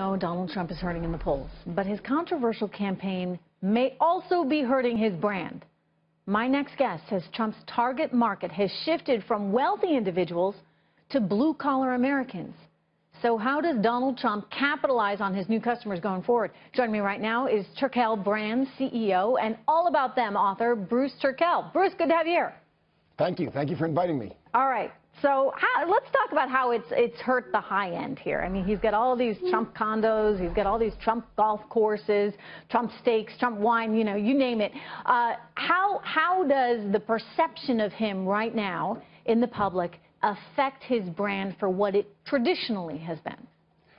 know Donald Trump is hurting in the polls, but his controversial campaign may also be hurting his brand. My next guest says Trump's target market has shifted from wealthy individuals to blue-collar Americans. So how does Donald Trump capitalize on his new customers going forward? Joining me right now is Turkel Brands CEO and All About Them author Bruce Turkel. Bruce, good to have you here. Thank you. Thank you for inviting me. All right. So let's talk about how it's hurt the high end here. I mean, he's got all these Trump condos, he's got all these Trump golf courses, Trump steaks, Trump wine, you know, you name it. How does the perception of him right now in the public affect his brand for what it traditionally has been?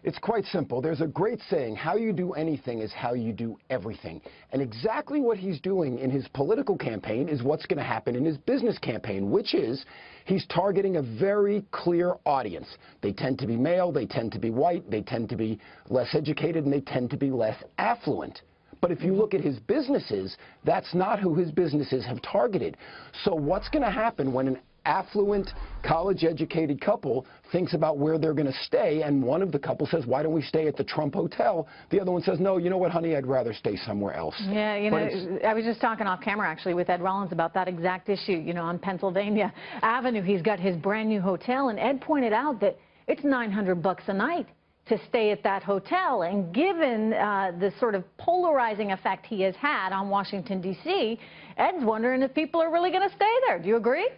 It's quite simple. There's a great saying, how you do anything is how you do everything. And exactly what he's doing in his political campaign is what's going to happen in his business campaign, which is he's targeting a very clear audience. They tend to be male, they tend to be white, they tend to be less educated, and they tend to be less affluent. But if you look at his businesses, that's not who his businesses have targeted. So what's going to happen when an affluent, college-educated couple thinks about where they're going to stay, and one of the couple says, why don't we stay at the Trump Hotel? The other one says, no, you know what, honey, I'd rather stay somewhere else. Yeah, you know, I was just talking off camera, actually, with Ed Rollins about that exact issue. You know, on Pennsylvania Avenue, he's got his brand new hotel, and Ed pointed out that it's $900 a night to stay at that hotel. And given the sort of polarizing effect he has had on Washington, D.C., Ed's wondering if people are really going to stay there. Do you agree?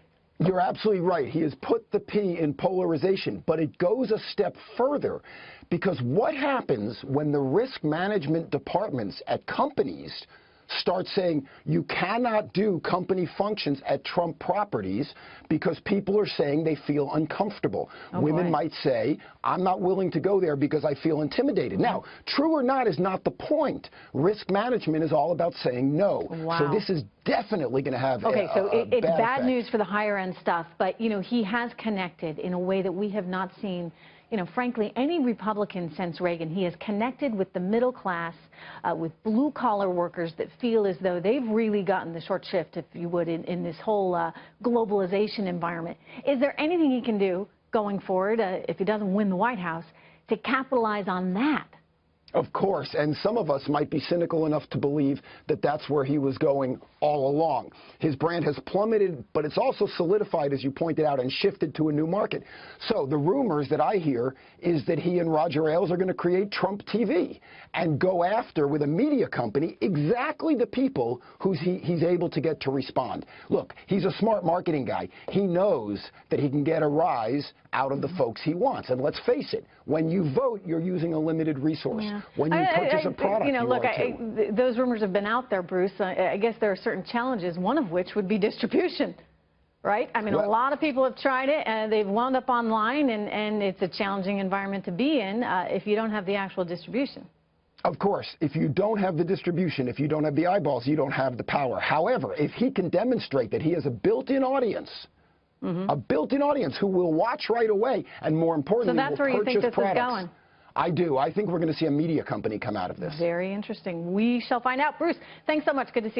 You're absolutely right. He has put the P in polarization, but it goes a step further, because what happens when the risk management departments at companies start saying you cannot do company functions at Trump properties because people are saying they feel uncomfortable. Women might say, I'm not willing to go there because I feel intimidated. Now, true or not is not the point. Risk management is all about saying no. So this is definitely going to have it's bad effect. News for the higher end stuff, but you know, he has connected in a way that we have not seen, you know, frankly, any Republican since Reagan. He has connected with the middle class, with blue-collar workers that feel as though they've really gotten the short shift, if you would, in this whole globalization environment. Is there anything he can do going forward, if he doesn't win the White House, to capitalize on that? Of course, and some of us might be cynical enough to believe that that's where he was going all along. His brand has plummeted, but it's also solidified, as you pointed out, and shifted to a new market. So the rumors that I hear is that he and Roger Ailes are going to create Trump TV and go after, with a media company, exactly the people who he's able to get to respond. Look, he's a smart marketing guy. He knows that he can get a rise out of the folks he wants. And let's face it, when you vote, you're using a limited resource. When you purchase a product, you know, look, those rumors have been out there, Bruce. I guess there are certain challenges, one of which would be distribution, right? I mean, a lot of people have tried it, and they've wound up online, and it's a challenging environment to be in if you don't have the actual distribution. Of course, if you don't have the distribution, if you don't have the eyeballs, you don't have the power. However, if he can demonstrate that he has a built-in audience, a built-in audience who will watch right away, and more importantly, so that's where you think this is going. I do. I think we're going to see a media company come out of this. Very interesting. We shall find out. Bruce, thanks so much. Good to see you.